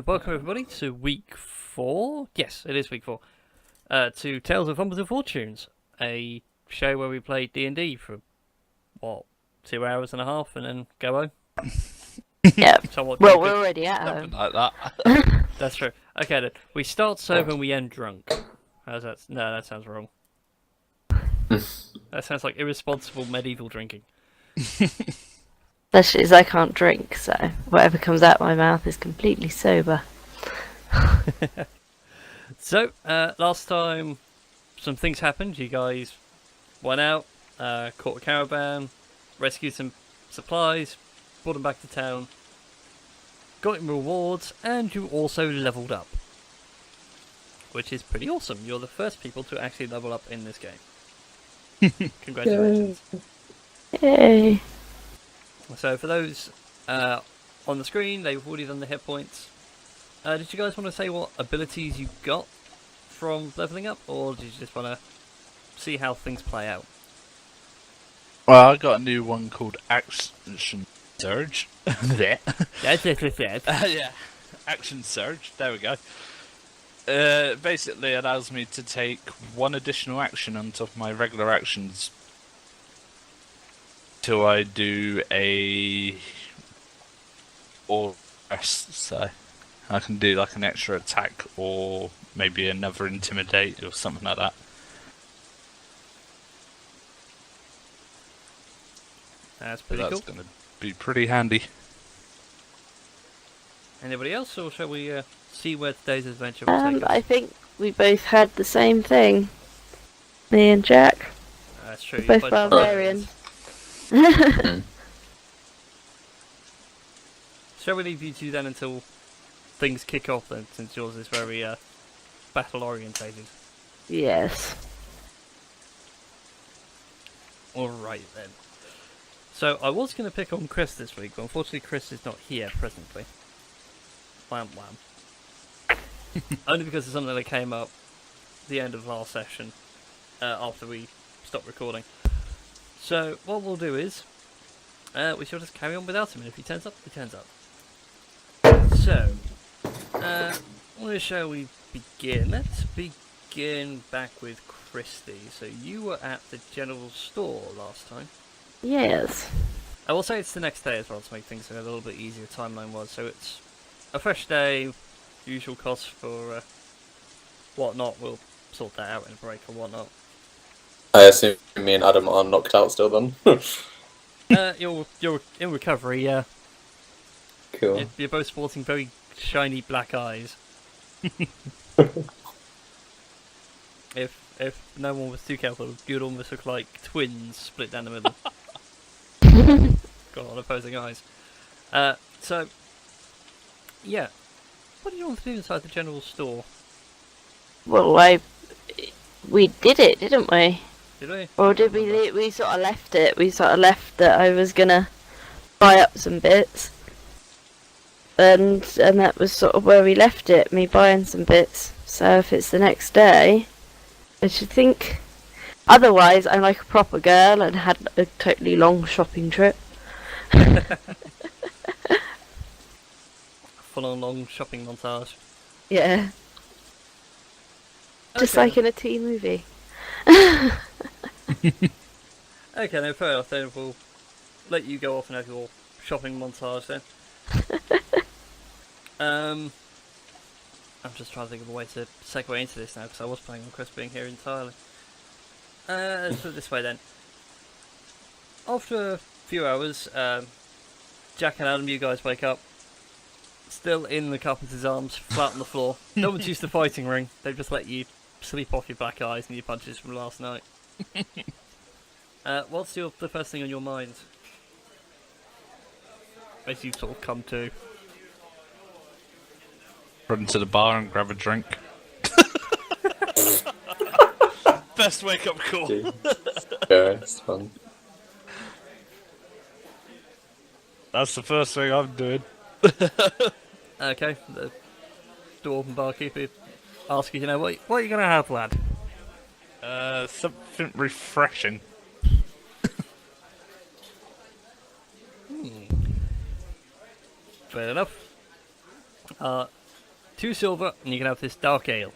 Welcome everybody to week 4. Yes, it is week 4. To Tales of Fumbles and Fortunes, a show where we play D&D for 2 hours and a half, and then go home. Yeah. Somewhat Well, drunk. we're already at Something home. like that. That's true. Okay then, we start sober and we end drunk. How's that? No, that sounds wrong. That sounds like irresponsible medieval drinking. Especially as I can't drink, so whatever comes out my mouth is completely sober. So, last time some things happened. You guys went out, caught a caravan, rescued some supplies, brought them back to town, got some rewards, and you also leveled up. Which is pretty awesome. You're the first people to actually level up in this game. Congratulations. Yay! So for those on the screen, they've already done the hit points. Did you guys want to say what abilities you got from leveling up, or did you just want to see how things play out? Well, I got a new one called Action Surge. There. Yeah, Action Surge. There we go. Basically allows me to take one additional action on top of my regular actions till I do a or rest. So I can do like an extra attack or maybe another intimidate or something like that. That's pretty That's cool. going to be pretty handy. Anybody else, or shall we see where today's adventure will take us? I think we both had the same thing. Me and Jack. That's true. We're you both both barbarian. Shall we leave you two then until things kick off then, since yours is very battle orientated? Yes. Alright then. So I was going to pick on Chris this week, but unfortunately Chris is not here presently. Wham wham. Only because of something that came up the end of last session, after we stopped recording. So what we'll do is, we shall just carry on without him, and if he turns up, he turns up. So, where shall we begin? Let's begin back with Christie. So you were at the general store last time. Yes. I will say it's the next day as well to make things a little bit easier timeline-wise. So it's a fresh day, usual costs for whatnot. We'll sort that out in a break or whatnot. I assume me and Adam are knocked out still then. You're in recovery, yeah. Cool. You're both sporting very shiny black eyes. If no one was too careful, you'd almost look like twins split down the middle. Got a lot of opposing eyes. So, yeah. What did you want to do inside the general store? Well, we did it, didn't we? Did we? Or did we? We sort of left it. We sort of left that I was gonna buy up some bits, and that was sort of where we left it. Me buying some bits. So if it's the next day, I should think. Otherwise, I'm like a proper girl and had a totally long shopping trip. Full-on long shopping montage. Yeah. Just Okay. like in a teen movie. Okay, then fair enough. Then we'll let you go off and have your shopping montage then. I'm just trying to think of a way to segue into this now because I was planning on Chris being here entirely. Let's put it this way then. After a few hours, Jack and Adam, you guys wake up, still in the carpenter's arms, flat on the floor. No one's used the fighting ring. They've just let you sleep off your black eyes and your punches from last night. What's the first thing on your mind as you sort of come to? Run to the bar and grab a drink. Best wake up call. Yeah, it's fun. That's the first thing I'm doing. Okay, the dwarven barkeeper asks you, what are you going to have, lad? Something refreshing. Fair enough. 2 silver, and you can have this dark ale.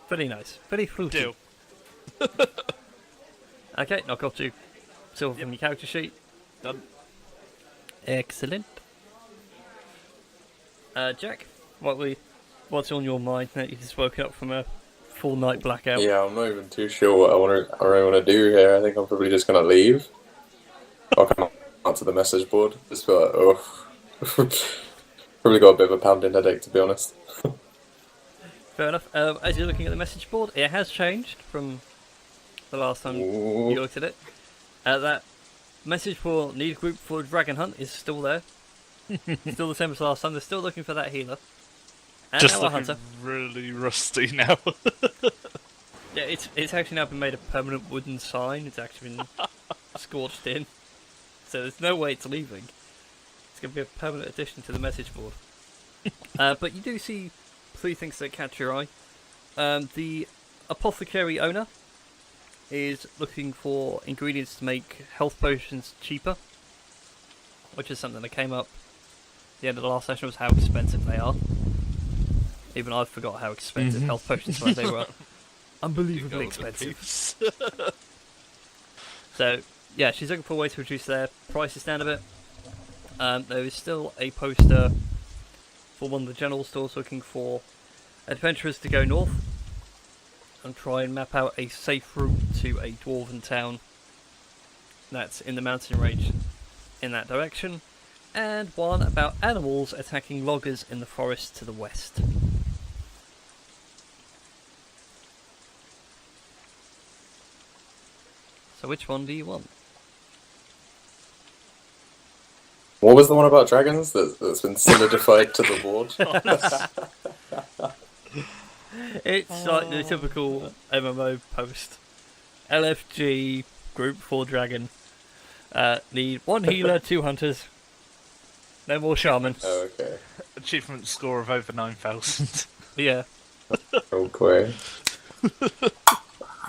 Very nice. Very fruity. Deal. Okay, knock off 2 silver from your character sheet. Done. Excellent. Jack, what's on your mind now you've just woken up from a full night blackout? Yeah, I'm not even too sure what I really want to do here. I think I'm probably just gonna leave. I'll come out to the message board. Just feel like, oh, probably got a bit of a pounding headache, to be honest. Fair enough. As you're looking at the message board, it has changed from the last time you looked at it. That message for need group for Dragon Hunt is still there. Still the same as last time. They're still looking for that healer. And Just now a looking hunter. really rusty now. Yeah, it's actually now been made a permanent wooden sign. It's actually been scorched in. So there's no way it's leaving. It's going to be a permanent addition to the message board. But you do see 3 things that catch your eye. The apothecary owner is looking for ingredients to make health potions cheaper, which is something that came up at the end of the last session, was how expensive they are. Even I forgot how expensive health potions were. They were unbelievably expensive. So, yeah, she's looking for a way to reduce their prices down a bit. There is still a poster for one of the general stores looking for adventurers to go north and try and map out a safe route to a dwarven town that's in the mountain range in that direction, and one about animals attacking loggers in the forest to the west. So which one do you want? What was the one about dragons that's been solidified to the board? It's like the typical MMO post. LFG group 4 dragon. Need 1 healer, 2 hunters. No more shaman. Oh, okay. Achievement score of over 9,000. Yeah. Okay.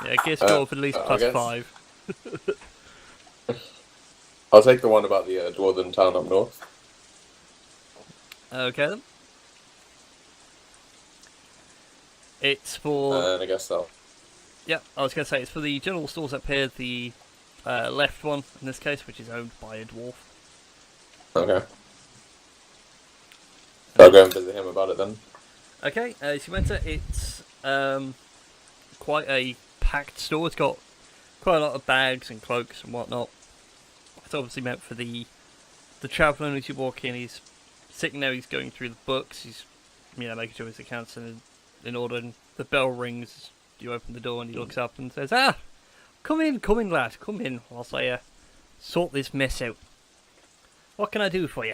Yeah, gear score of at least plus guess. 5. I'll take the one about the dwarven town up north. Okay then. It's for... And I guess so. Yeah, I was going to say, it's for the general stores up here, the left one in this case, which is owned by a dwarf. Okay. I'll go and visit him about it then. Okay, as you enter, it's quite a packed store. It's got quite a lot of bags and cloaks and whatnot. It's obviously meant for the traveller. As you walk in, he's sitting there, he's going through the books, he's making sure his accounts are in order, and the bell rings. You open the door and he looks up and says, come in lad, come in, whilst I sort this mess out. What can I do for you?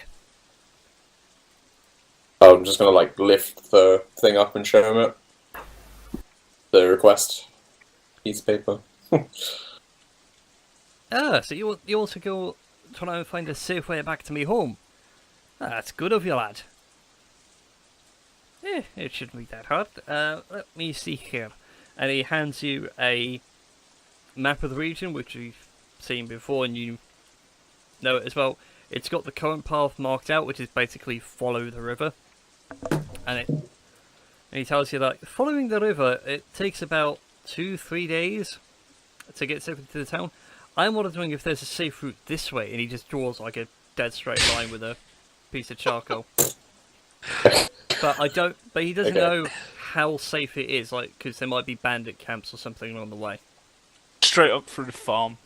I'm just gonna lift the thing up and show him it. The request piece of paper. So you also go try and find a safe way back to me home. That's good of you, lad. It shouldn't be that hard. Let me see here. And he hands you a map of the region, which you've seen before, and you know it as well. It's got the current path marked out, which is basically follow the river. And he tells you that following the river, it takes about 2-3 days to get safely to the town. I'm wondering if there's a safe route this way, and he just draws like a dead straight line with a piece of charcoal. But he doesn't know how safe it is, because there might be bandit camps or something along the way. Straight up through the farm.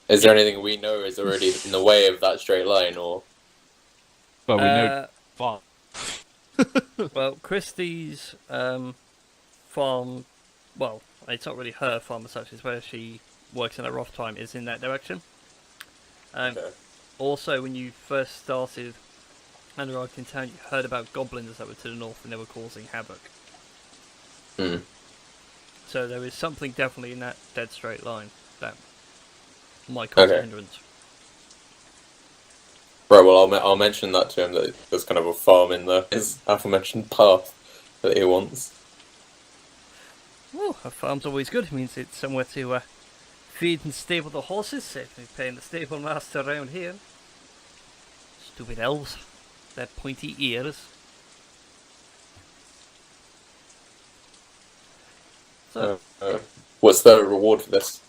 Is there anything we know is already in the way of that straight line, or? Well, we know farm. Well, Christie's farm, well, it's not really her farm as such, it's where she works in her off time, is in that direction. Okay. Also, when you first started and arrived in town, you heard about goblins that were to the north and they were causing havoc. So there is something definitely in that dead straight line that might cause a hindrance. Right, well, I'll mention that to him, that there's kind of a farm in his aforementioned path that he wants. Well, a farm's always good. It means it's somewhere to feed and stable the horses, if you're paying the stable master around here. Stupid elves. Their pointy ears. So, what's the reward for this?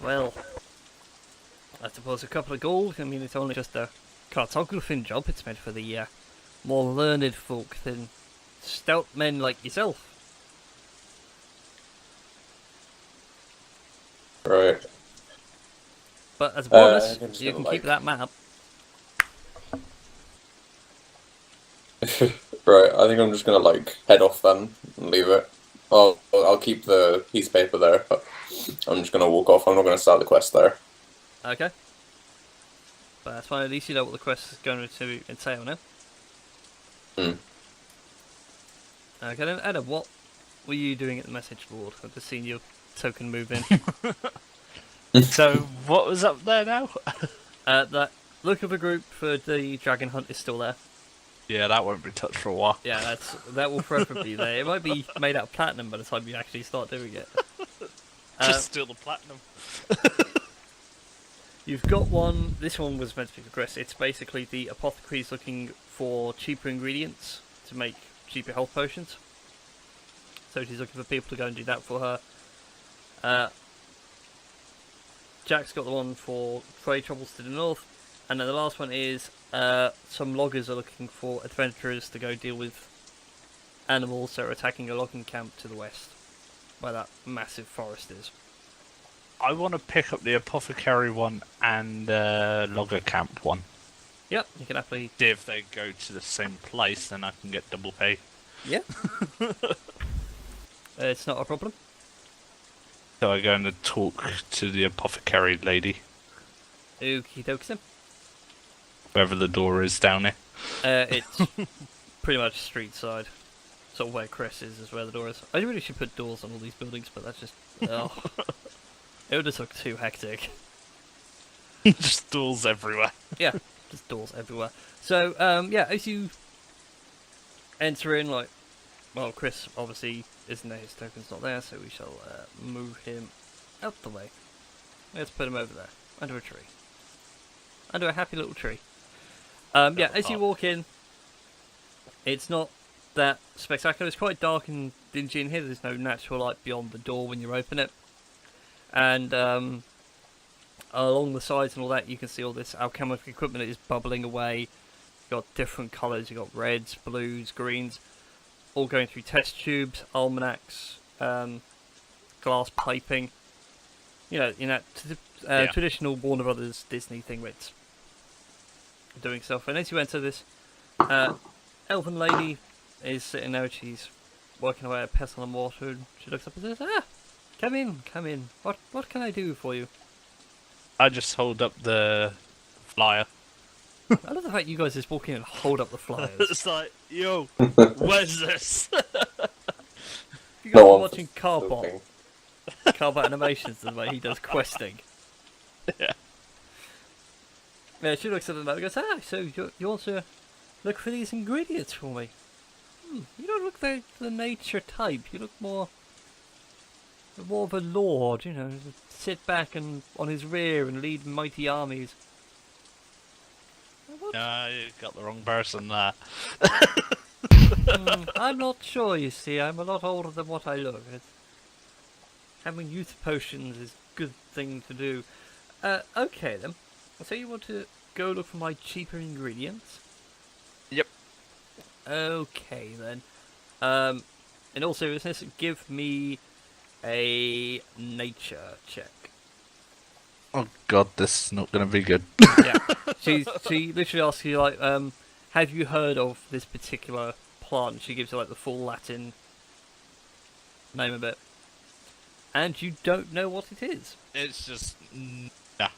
well, I suppose a couple of gold. I mean, it's only just a cartographing job. It's meant for the more learned folk than stout men like yourself. Right. But as a bonus, I'm just you gonna, can keep that map. Right, I think I'm just gonna head off then and leave it. I'll keep the piece of paper there, but I'm just gonna walk off. I'm not gonna start the quest there. Okay. But that's fine, at least you know what the quest is going to entail now. Hmm. Okay then, Adam, what were you doing at the message board? I've just seen your token move in. So, what was up there now? That look of the group for the dragon hunt is still there. Yeah, that won't be touched for a while. Yeah, that will forever be there. It might be made out of platinum by the time you actually start doing it. Just steal the platinum. You've got one. This one was meant to be for Chris. It's basically the apothecary's looking for cheaper ingredients to make cheaper health potions. So she's looking for people to go and do that for her. Jack's got the one for trade troubles to the north. And then the last one is some loggers are looking for adventurers to go deal with animals that are attacking a logging camp to the west, where that massive forest is. I want to pick up the apothecary one and logger camp one. Yep, you can happily... See if they go to the same place, then I can get double pay. Yeah. It's not a problem. So I go and talk to the apothecary lady. Okie dokie then. Wherever the door is down there. It's pretty much street side. Sort of where Chris is where the door is. I really should put doors on all these buildings, but that's just... Oh. It would just look too hectic. Just doors everywhere. Yeah, just doors everywhere. So, yeah, as you enter in, well, Chris obviously isn't there, his token's not there, so we shall move him out the way. Let's put him over there, under a tree. Under a happy little tree. Yeah, as you walk in, it's not that spectacular. It's quite dark and dingy in here. There's no natural light beyond the door when you open it. And along the sides and all that, you can see all this alchemical equipment that is bubbling away. You've got different colours. You've got reds, blues, greens, all going through test tubes, almanacs, glass piping. You know, traditional Warner Brothers Disney thing where it's doing stuff. And as you enter this, elven lady is sitting there. She's working away at pestle and mortar, and she looks up and says, come in, come in. What can I do for you? I just hold up the flyer. I love the fact you guys just walk in and hold up the flyers. It's like, yo, where's this? You guys are watching Carbot Animations, the way he does questing. Yeah. Yeah, she looks at it and goes, so you want to look for these ingredients for me? You don't look the nature type. You look more of a lord, sit back and on his rear and lead mighty armies. No, you got the wrong person there. I'm not sure, you see. I'm a lot older than what I look. Having youth potions is a good thing to do. Okay then. So you want to go look for my cheaper ingredients? Yep. Okay then. In all seriousness, give me a nature check. Oh god, this is not going to be good. Yeah. She literally asks you, have you heard of this particular plant? She gives you, the full Latin name of it. And you don't know what it is. It's just... nah.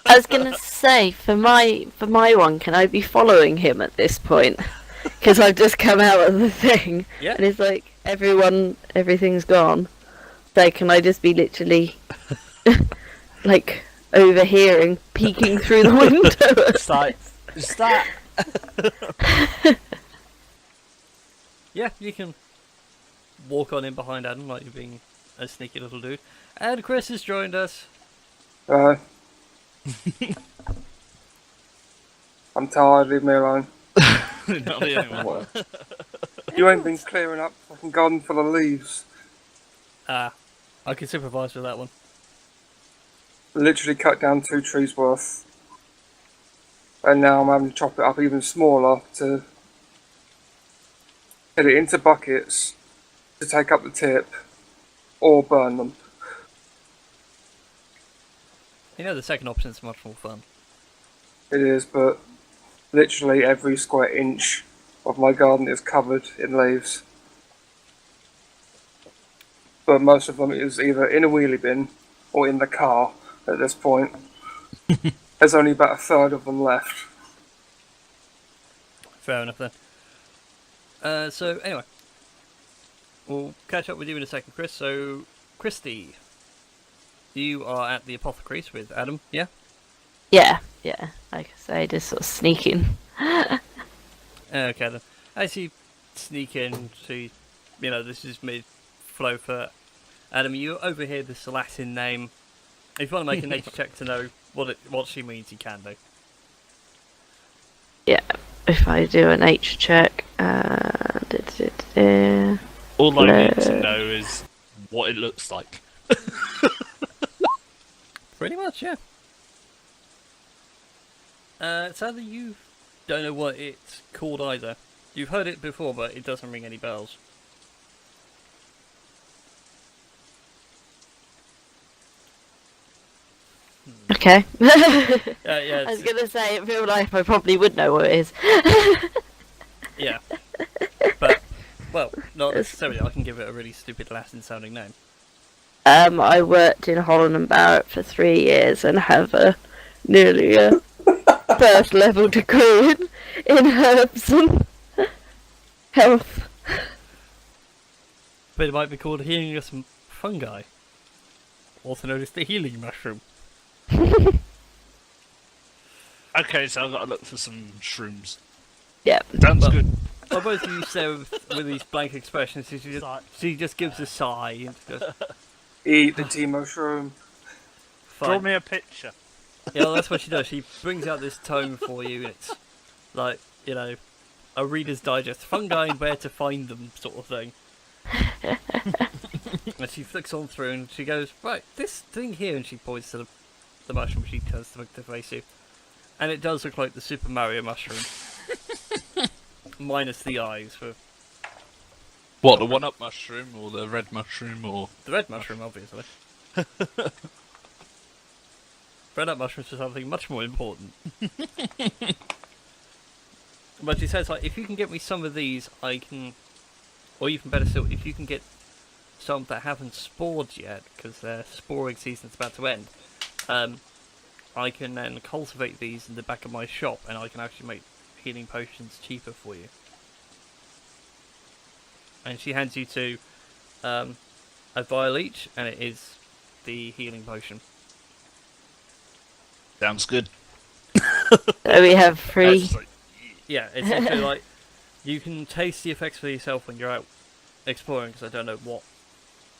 I was gonna say, for my one, can I be following him at this point? Because I've just come out of the thing, Yeah. and it's like everything's gone. So can I just be literally, overhearing, peeking through the window? It's like, is that... Yeah, you can walk on in behind Adam like you're being a sneaky little dude. And Chris has joined us. I'm tired, leave me alone. Not the only one. You ain't been clearing up the fucking garden full of leaves. I can supervise with that one. Literally cut down 2 trees worth. And now I'm having to chop it up even smaller to get it into buckets to take up the tip or burn them. You know, the second option is much more fun. It is, but literally every square inch of my garden is covered in leaves. But most of them is either in a wheelie bin or in the car at this point. There's only about a third of them left. Fair enough then. So anyway, we'll catch up with you in a second, Chris. So, Christie, you are at the apothecaries with Adam, yeah? Yeah. Like I say, just sort of sneaking. Okay then. As you sneak in, see, you know, this is mid-flow for Adam. You overhear this Latin name. If you want to make a nature check to know what she means, you can do. Yeah. If I do a nature check, All I need to know is what it looks like. Pretty much, yeah. Sadly, you don't know what it's called either. You've heard it before, but it doesn't ring any bells. Okay. Yeah, I was gonna say, in real life, I probably would know what it is. yeah. But, well, not necessarily. I can give it a really stupid Latin-sounding name. I worked in Holland and Barrett for 3 years and have nearly a first level degree in herbs and health. But it might be called healing of some fungi. Also known as the healing mushroom. Okay, so I've got to look for some shrooms. Yep. Sounds Well, good. Well, both of you stare with these blank expressions. She just gives a sigh and goes, Eat the tea mushroom. fine. Draw me a picture. Yeah, well, that's what she does. She brings out this tome for you. It's like, you know, a Reader's Digest, fungi and where to find them sort of thing. And she flicks on through and she goes, right, this thing here, and she points to the mushroom. She turns to face you, and it does look like the Super Mario mushroom, minus the eyes. For What, the one-up mushroom or the red mushroom or the red mushroom, obviously. Red up mushrooms for something much more important. But she says, like, if you can get me some of these, I can, or even better still, if you can get some that haven't spored yet, because their sporing season's about to end, I can then cultivate these in the back of my shop, and I can actually make healing potions cheaper for you. And she hands you to a vial each, and it is the healing potion. sounds good. So we have 3. That's like, Yeah, it's literally like, you can taste the effects for yourself when you're out exploring, because I don't know what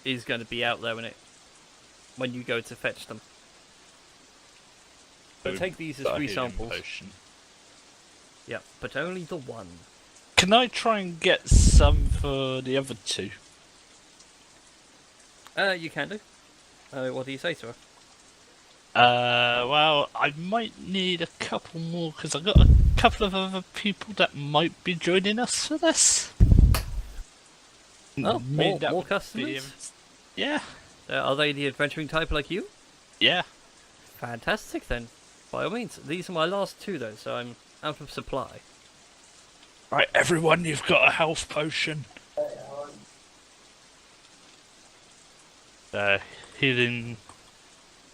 is going to be out there when you go to fetch them. But take these as got a 3 healing samples. potion. Yeah, but only the one. Can I try and get some for the other 2? You can do. What do you say to her? Well, I might need a couple more because I've got a couple of other people that might be joining us for this. Oh, Maybe more that would be- customers? Yeah, Are they the adventuring type like you? yeah. Fantastic then. By all means, these are my last 2 though, so I'm out of supply. Right, everyone, you've got a health potion. Healing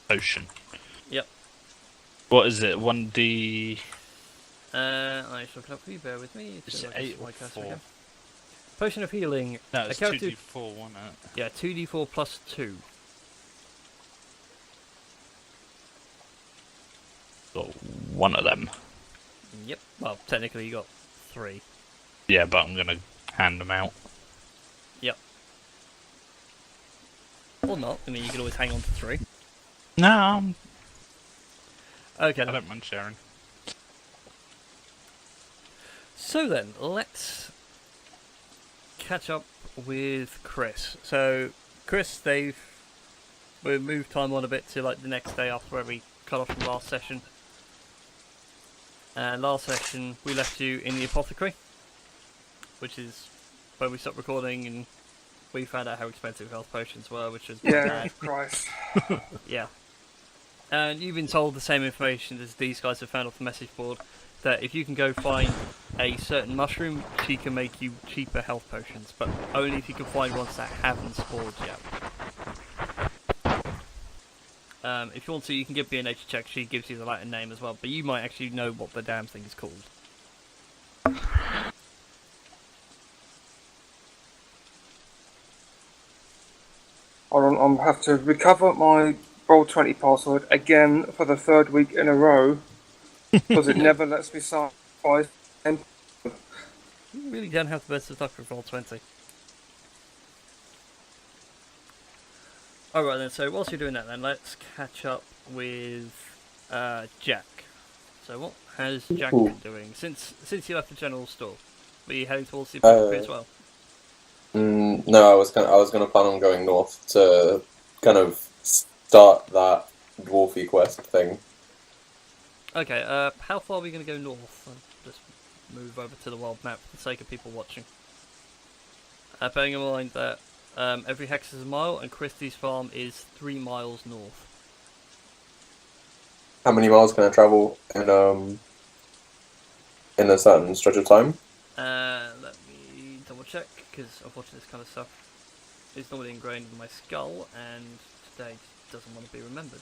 potion. Yep. What is it? 1D. I shall look it up for you, bear with me. Is So it I 8 just- or my cursor 4? again. Potion of healing. No, a it's character- 2D4, wasn't it? Yeah, 2d4 plus 2. Got one of them. Yep. Well, technically you got 3. Yeah, but I'm gonna hand them out. Yep. Or not. I mean, you can always hang on to 3. No, Okay. I Then. don't mind sharing. So then, let's catch up with Chris. So, Chris, we moved time on a bit to like the next day after where we cut off from last session. And last session, we left you in the apothecary, which is where we stopped recording, and we found out how expensive health potions were, which was bad. Christ. Yeah. And you've been told the same information as these guys have found off the message board, that if you can go find a certain mushroom, she can make you cheaper health potions, but only if you can find ones that haven't spawned yet. If you want to, you can give me a nature check. She gives you the Latin name as well, but you might actually know what the damn thing is called. I'll have to recover my Roll20 password again for the 3rd week in a row, because it never lets me start by. You really don't have the best of luck with Roll20. Alright then, so whilst you're doing that then, let's catch up with Jack. So what has Jack been doing since you left the general store? Were you heading towards the apothecary as well? No, I was gonna plan on going north to kind of start that dwarfy quest thing. Okay, how far are we going to go north? I'll just move over to the world map for the sake of people watching. Bearing in mind that every hex is a mile, and Christie's farm is 3 miles north. How many miles can I travel in a certain stretch of time? Let me double check, because unfortunately this kind of stuff is normally ingrained in my skull, and today doesn't want to be remembered.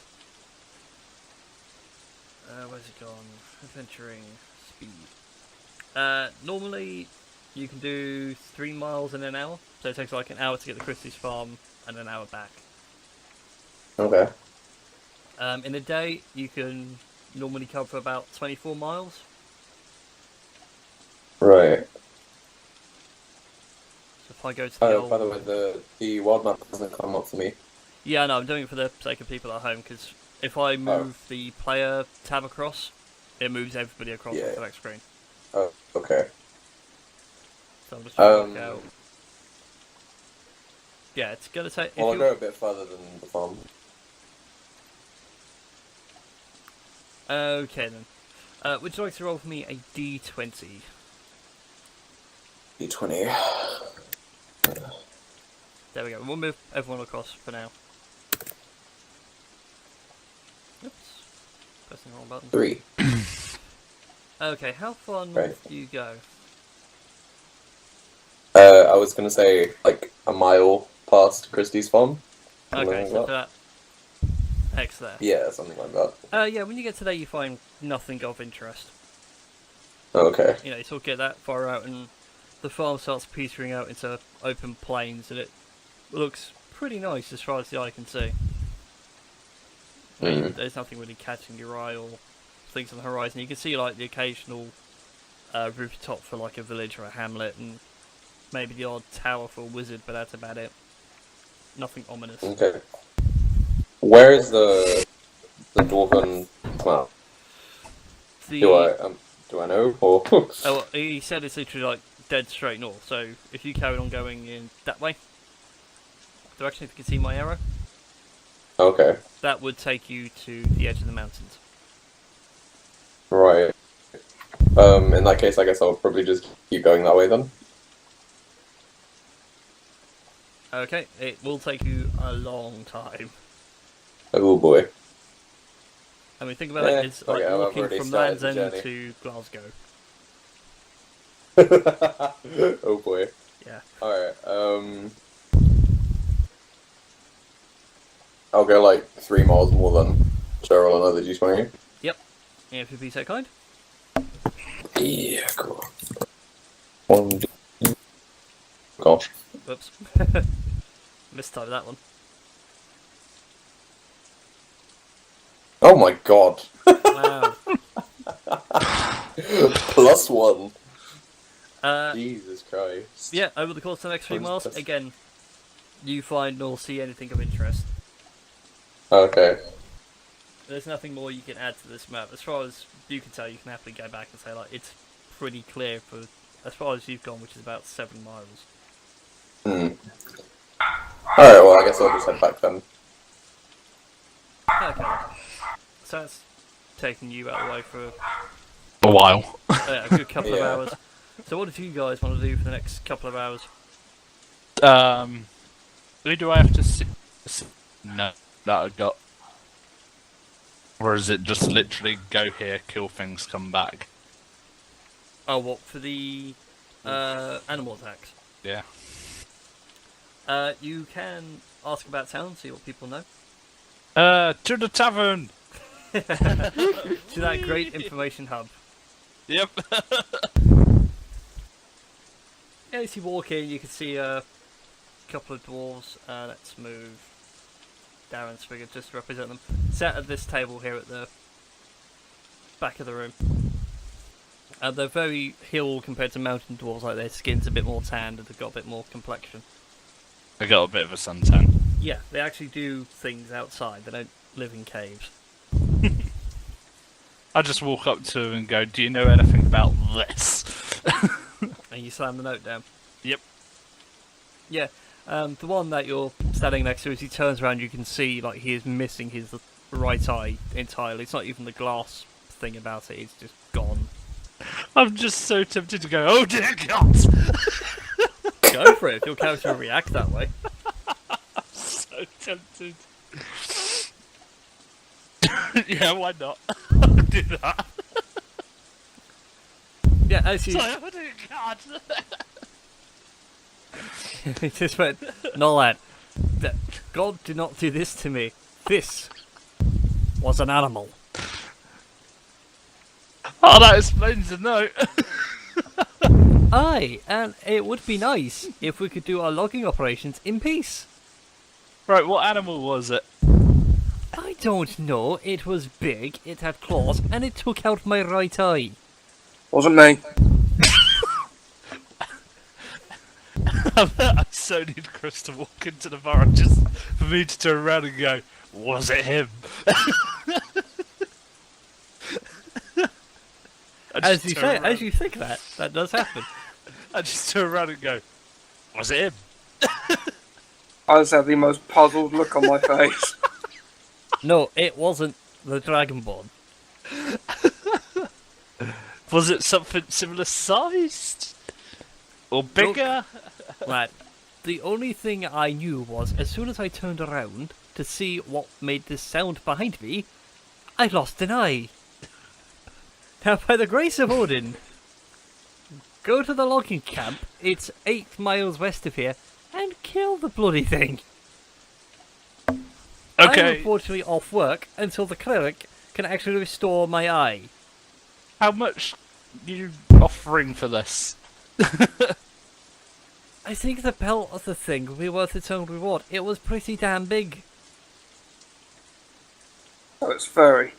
Where's it gone? Adventuring speed. Normally you can do 3 miles in an hour, so it takes like an hour to get to Christie's farm and an hour back. Okay. In a day you can normally cover about 24 miles. Right. So if I go to the By the way, the world map doesn't come up for me. Yeah, no, I'm doing it for the sake of people at home, because if I move the player tab across, it moves everybody across to the next screen. Oh, okay. So I'm just trying to work out. Yeah, it's going to take... Well, I'll go a bit further than the farm. Okay then. Would you like to roll for me a D20? D20. There we go. We'll move everyone across for now. Oops. Pressing the wrong button. 3. Okay, how far north do you go? I was gonna say like a mile past Christie's farm. Okay, so that X there. Yeah, something like that. Yeah, when you get to there you find nothing of interest. Okay. You know, you sort of get that far out and the farm starts petering out into open plains, and it looks pretty nice as far as the eye can see. I mean, there's nothing really catching your eye or things on the horizon. You can see like the occasional rooftop for like a village or a hamlet, and maybe the odd tower for a wizard, but that's about it. Nothing ominous. Okay. Where is the dwarven map? Do I know? Or oh, well, he said it's literally like dead straight north. So if you carried on going in that way, direction, if you can see my arrow, okay, that would take you to the edge of the mountains. Right. In that case, I guess I'll probably just keep going that way then. Okay, it will take you a long time. Oh boy. I mean, think about it, it's like okay, walking from Land's End to Glasgow. Oh boy. Yeah. Alright, I'll go like 3 miles more than shall I roll another D20? Yep. Yeah, if you'd be so kind. Yeah, cool. 1D. Gosh. Whoops. Mistyped that one. Oh my god. Wow. +1. Jesus Christ. Yeah, over the course of the next 3 miles, again, you find nor see anything of interest. Okay. There's nothing more you can add to this map. As far as you can tell, you can happily go back and say, like, it's pretty clear for as far as you've gone, which is about 7 miles. Alright, well, I guess I'll just head back then. Okay. So that's taking you out of the way for A while. a good couple of Yeah. hours. So what did you guys want to do for the next couple of hours? Who do I have to see? No, that I got. Or is it just literally go here, kill things, come back? Oh, what, for the animal attacks? Yeah. You can ask about town, see what people know. To the tavern! To that great information hub. Yep. Yeah, as you walk in, you can see a couple of dwarves. Let's move Darren's figure just to represent them. Sat at this table here at the back of the room. They're very hill compared to mountain dwarves, like their skin's a bit more tanned and they've got a bit more complexion. I got a bit of a suntan. Yeah, they actually do things outside, they don't live in caves. I just walk up to him and go, do you know anything about this? And you slam the note down. Yep. Yeah, the one that you're standing next to, as he turns around, you can see like he is missing his right eye entirely. It's not even the glass thing about it; it's just gone. I'm just so tempted to go, oh dear God! Go for it if your character will react that way. So tempted. Yeah, why not? I'll do that. Yeah, as you Sorry, oh dear God! he just went, no lad, God did not do this to me. This was an animal. Oh, that explains the note. Aye, and it would be nice if we could do our logging operations in peace. Right, what animal was it? I don't know. It was big, it had claws, and it took out my right eye. Wasn't me. I so need Chris to walk into the bar just for me to turn around and go, was it him? As you think that does happen. I just turn around and go, was it him? I just had the most puzzled look on my face. No, it wasn't the Dragonborn. Was it something similar sized? Or bigger? Right. The only thing I knew was, as soon as I turned around to see what made this sound behind me, I lost an eye. Now, by the grace of Odin, go to the logging camp, it's 8 miles west of here, and kill the bloody thing. I'm Okay, unfortunately off work until the cleric can actually restore my eye. how much you offering for this? I think the belt of the thing will be worth its own reward. It was pretty damn big. Oh, it's furry.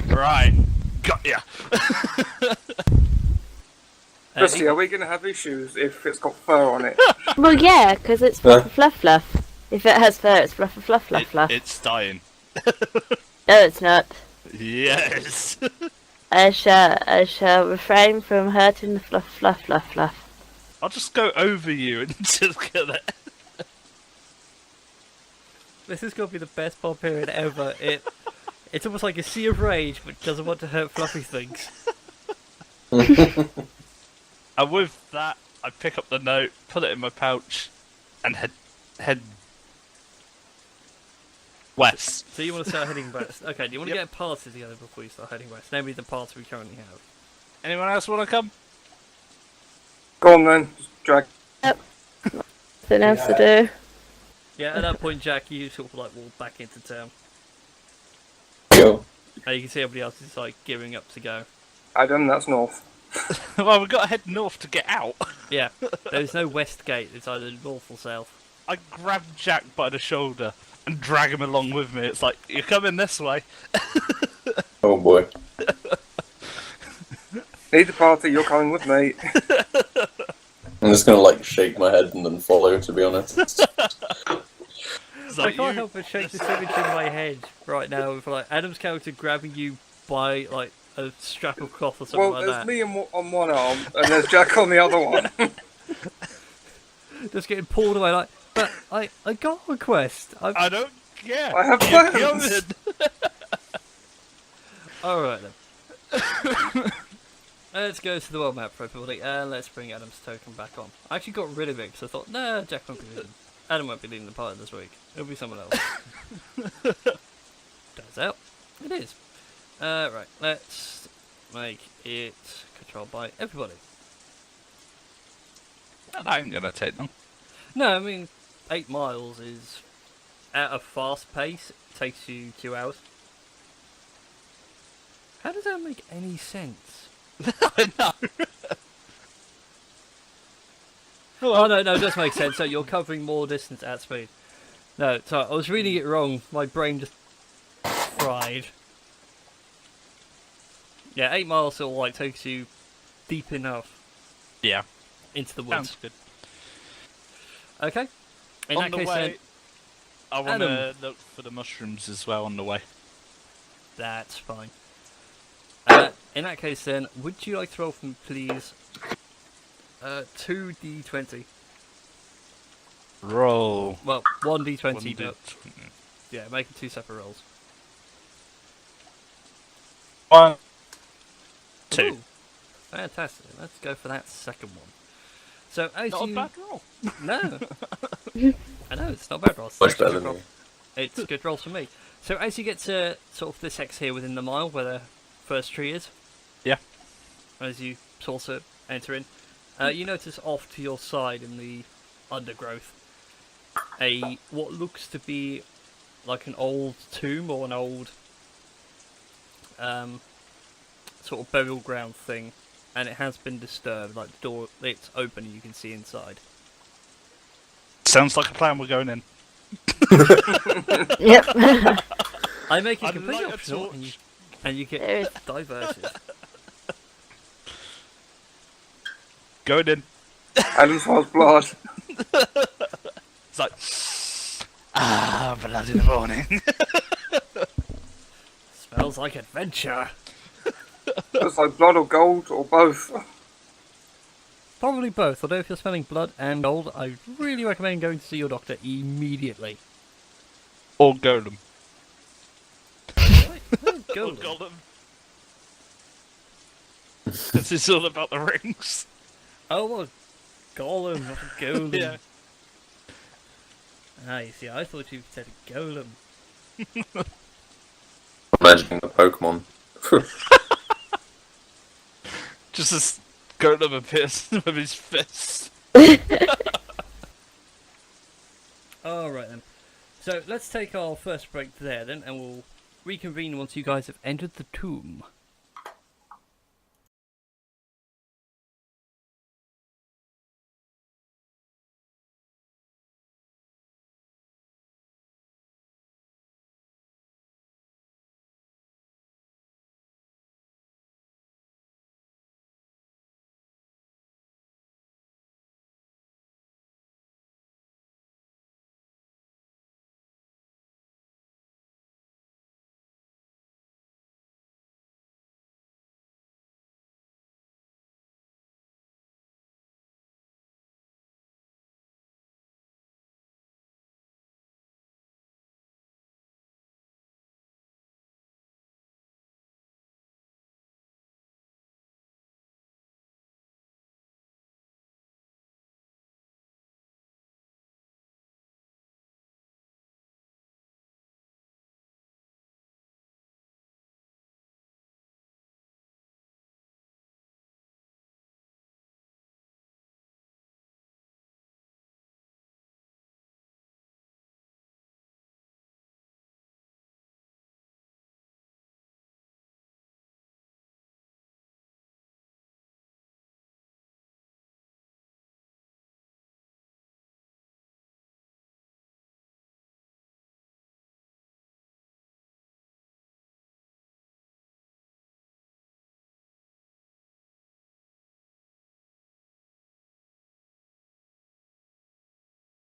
Right, got ya. Christie, are we going to have issues if it's got fur on it? Well, yeah, because it's fluff fluff. If it has fur, it's fluff fluff. It's dying. No, it's not. Yes. I shall refrain from hurting the fluff. I'll just go over you and just kill it. This is going to be the best barbarian ever. It's almost like a sea of rage, but doesn't want to hurt fluffy things. And with that, I pick up the note, put it in my pouch, and head west. So you want to start heading west. Okay, do you want to Yep. get parties together before you start heading west? Namely the party we currently have. Anyone else want to come? Go on then, just drag. Nothing else to do. Yeah, at that point, Jack, you sort of like walk back into town. Yo. And you can see everybody else is like gearing up to go. Adam, that's north. Well, we've got to head north to get out. Yeah, there's no west gate, it's either north or south. I grab Jack by the shoulder and drag him along with me. It's like, you're coming this way. Oh boy. Need the party, you're coming with me. I'm just gonna like shake my head and then follow, to be honest. It's I like, can't help but shake this image in my head right now with like Adam's character grabbing you by like a strap of cloth or something Well, like there's that. me on one arm, and there's Jack on the other one. Just getting pulled away like, but I got a quest. I don't care. I have plans. Alright then. Let's go to the world map for everybody, and let's bring Adam's token back on. I actually got rid of it because I thought, nah, Jack won't be leading. Adam won't be leading the party this week. It'll be someone else. Turns out, it is. Right, let's make it controlled by everybody. That ain't gonna take long. No, I mean, 8 miles is, at a fast pace, it takes you 2 hours. How does that make any sense? I know. Oh, no, it does make sense. So you're covering more distance at speed. No, sorry, I was reading it wrong. My brain just fried. Yeah, 8 miles sort of like takes you deep enough Yeah, into the sounds woods. good. Okay. In On that the case, way, then, I want to Adam. look for the mushrooms as well on the way. that's fine. In that case, then, would you like to roll for me, please? 2d20. Roll. Well, 1d20, One but did- yeah, making 2 separate rolls. 1, 2. Ooh, fantastic. Let's go for that second one. So as Not you a bad roll. no, I know it's not a bad roll. It's Much actually a better good than roll. me. It's a good roll for me. So as you get to sort of this X here within the mile where the first tree is, Yeah. as you sort of enter in, you notice off to your side in the undergrowth what looks to be like an old tomb or an old sort of burial ground thing, and it has been disturbed. Like the door, it's open and you can see inside. Sounds like a plan. We're going in. Yep. I make it I'd completely like a optional, torch. and you get There is- diverted. Going in. Adam smells blood. It's like, blood in the morning. Smells like adventure. It's like blood or gold or both. Probably both, although if you're smelling blood and gold, I really recommend going to see your doctor immediately. Or golem. Right, Or golem. This is all about the rings. Oh, well, golem, not a golem. Yeah. Ah, you see, I thought you said a golem. Imagining the Pokemon. Just as golem appears with his fist. Alright then. So, let's take our first break there then, and we'll reconvene once you guys have entered the tomb.